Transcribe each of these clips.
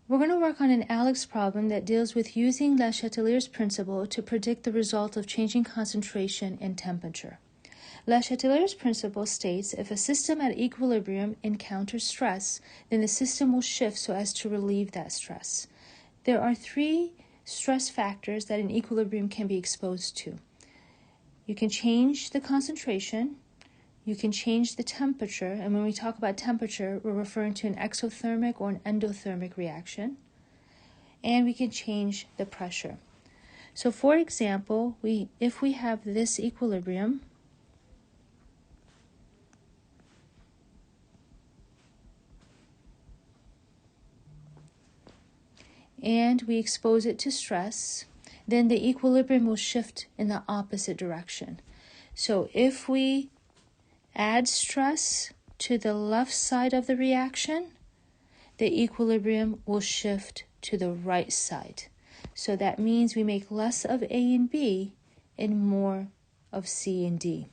We're going to work on an ALEKS problem that deals with using Le Chatelier's principle to predict the result of changing concentration and temperature. Le Chatelier's principle states if a system at equilibrium encounters stress, then the system will shift so as to relieve that stress. There are three stress factors that an equilibrium can be exposed to. You can change the concentration, you can change the temperature, and when we talk about temperature, we're referring to an exothermic or an endothermic reaction, and we can change the pressure. So for example, if we have this equilibrium, and we expose it to stress, then the equilibrium will shift in the opposite direction. So if we add stress to the left side of the reaction, the equilibrium will shift to the right side. So that means we make less of A and B and more of C and D.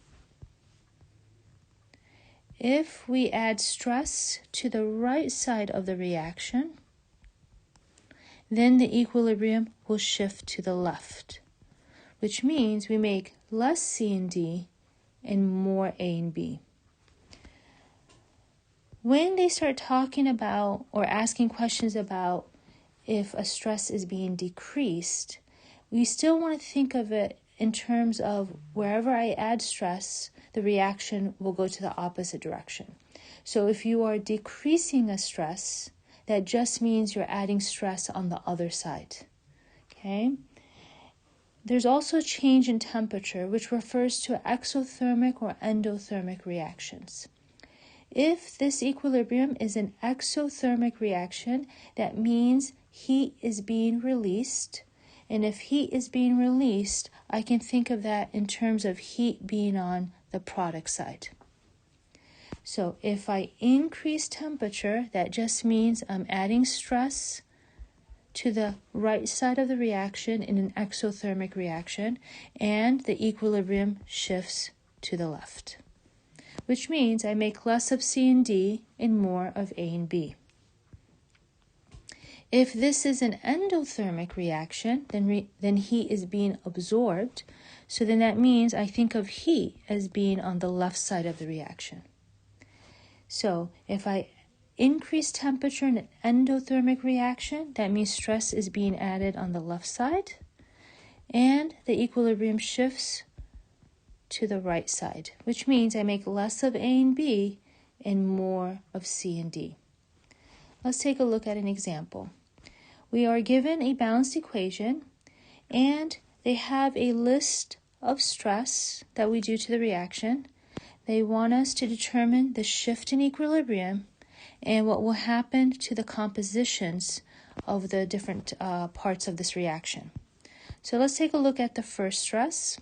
If we add stress to the right side of the reaction, then the equilibrium will shift to the left, which means we make less C and D and more A and B. When they start talking about or asking questions about if a stress is being decreased, we still want to think of it in terms of wherever I add stress, the reaction will go to the opposite direction. So if you are decreasing a stress, that just means you're adding stress on the other side. Okay? There's also a change in temperature, which refers to exothermic or endothermic reactions. If this equilibrium is an exothermic reaction, that means heat is being released. And if heat is being released, I can think of that in terms of heat being on the product side. So if I increase temperature, that just means I'm adding stress to the right side of the reaction in an exothermic reaction, and the equilibrium shifts to the left, which means I make less of C and D and more of A and B. If this is an endothermic reaction, then heat is being absorbed, so then that means I think of heat as being on the left side of the reaction. So if I increase temperature in an endothermic reaction, that means stress is being added on the left side, and the equilibrium shifts to the right side, which means I make less of A and B and more of C and D. Let's take a look at an example. We are given a balanced equation, and they have a list of stress that we do to the reaction. They want us to determine the shift in equilibrium and what will happen to the compositions of the different parts of this reaction. So let's take a look at the first stress.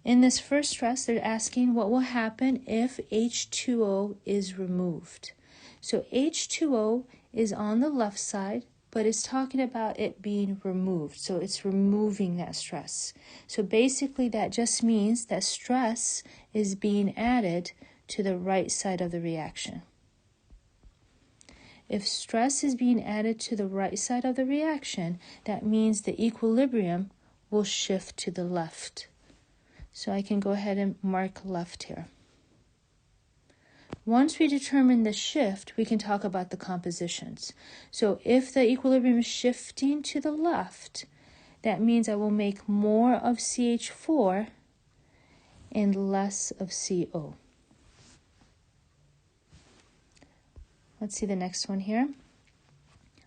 In this first stress, they're asking what will happen if H2O is removed. So H2O is on the left side, but it's talking about it being removed. So it's removing that stress. So basically that just means that stress is being added to the right side of the reaction. If stress is being added to the right side of the reaction, that means the equilibrium will shift to the left. So I can go ahead and mark left here. Once we determine the shift, we can talk about the compositions. So if the equilibrium is shifting to the left, that means I will make more of CH4 and less of CO. Let's see the next one here.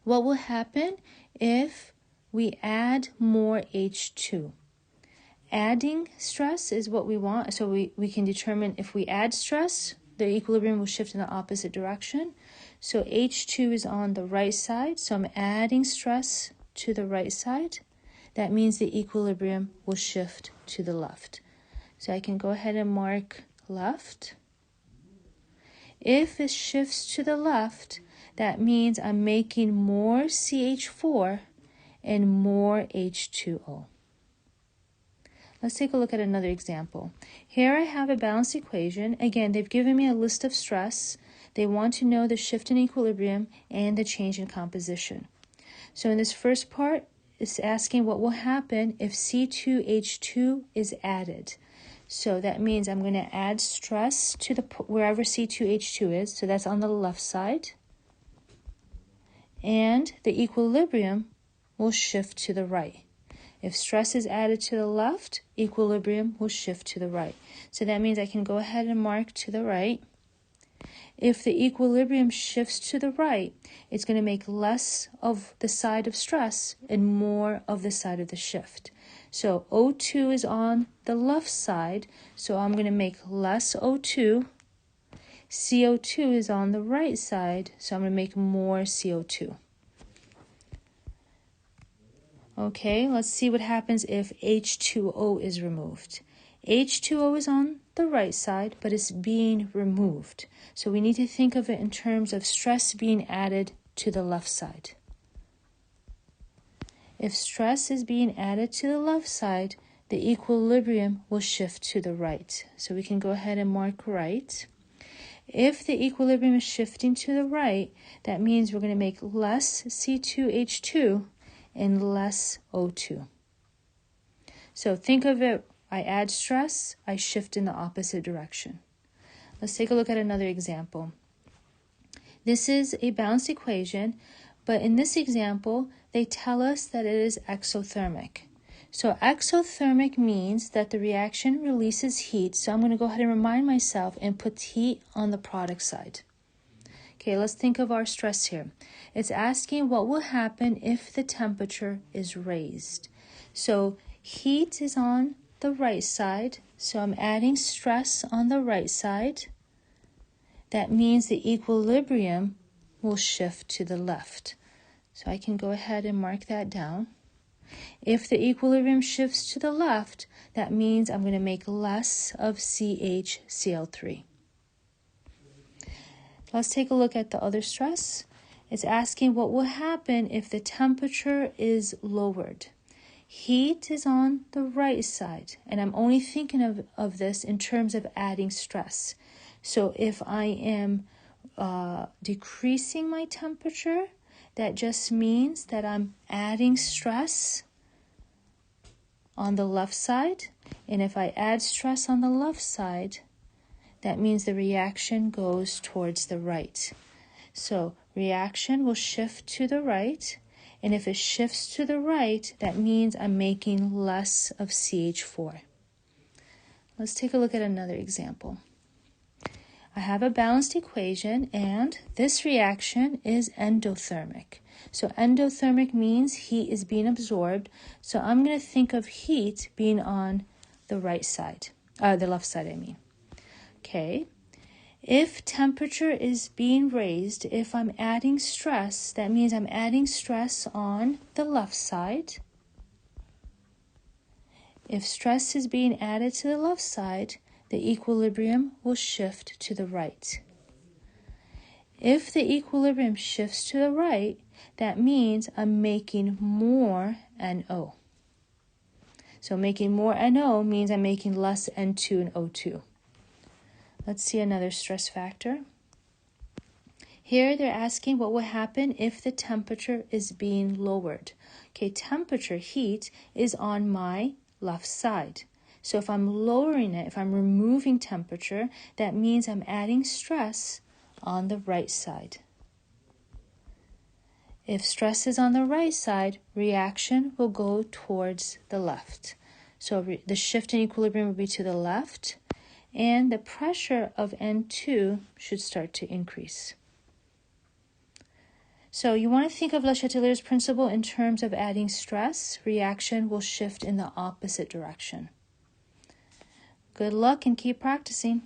What will happen if we add more H2? Adding stress is what we want. So we can determine if we add stress, the equilibrium will shift in the opposite direction. So H2 is on the right side. So I'm adding stress to the right side. That means the equilibrium will shift to the left. So I can go ahead and mark left. If it shifts to the left, that means I'm making more CH4 and more H2O. Let's take a look at another example. Here I have a balanced equation. Again, they've given me a list of stress They want to know the shift in equilibrium and the change in composition. So in this first part, it's asking what will happen if C2H2 is added. So that means I'm going to add stress to the wherever C2H2 is. So that's on the left side. And the equilibrium will shift to the right. If stress is added to the left, equilibrium will shift to the right. So that means I can go ahead and mark to the right. If the equilibrium shifts to the right, it's going to make less of the side of stress and more of the side of the shift. So O2 is on the left side, so I'm going to make less O2. CO2 is on the right side, so I'm going to make more CO2. Okay, let's see what happens if H2O is removed. H2O is on the right side, but it's being removed. So we need to think of it in terms of stress being added to the left side. If stress is being added to the left side, the equilibrium will shift to the right. So we can go ahead and mark right. If the equilibrium is shifting to the right, that means we're going to make less C2H2 and less O2. So think of it, I add stress, I shift in the opposite direction. Let's take a look at another example. This is a balanced equation, but in this example, they tell us that it is exothermic. So exothermic means that the reaction releases heat. So I'm going to go ahead and remind myself and put heat on the product side. Okay, let's think of our stress here. It's asking what will happen if the temperature is raised. So heat is on the right side, so I'm adding stress on the right side. That means the equilibrium will shift to the left. So I can go ahead and mark that down. If the equilibrium shifts to the left, that means I'm going to make less of CHCl3. Let's take a look at the other stress. It's asking what will happen if the temperature is lowered. Heat is on the right side, and I'm only thinking of this in terms of adding stress. So if I am decreasing my temperature, that just means that I'm adding stress on the left side. And if I add stress on the left side, that means the reaction goes towards the right. So reaction will shift to the right. And if it shifts to the right, that means I'm making less of CH4. Let's take a look at another example. I have a balanced equation, and this reaction is endothermic. So endothermic means heat is being absorbed. So I'm going to think of heat being on the right side, the left side, I mean. Okay. If temperature is being raised, if I'm adding stress, that means I'm adding stress on the left side. If stress is being added to the left side, the equilibrium will shift to the right. If the equilibrium shifts to the right, that means I'm making more NO. So making more NO means I'm making less N2 and O2. Let's see another stress factor. Here they're asking what will happen if the temperature is being lowered. Okay, temperature, heat, is on my left side. So if I'm lowering it, if I'm removing temperature, that means I'm adding stress on the right side. If stress is on the right side, reaction will go towards the left. So the shift in equilibrium will be to the left, and the pressure of N2 should start to increase. So you want to think of Le Chatelier's principle in terms of adding stress. Reaction will shift in the opposite direction. Good luck and keep practicing.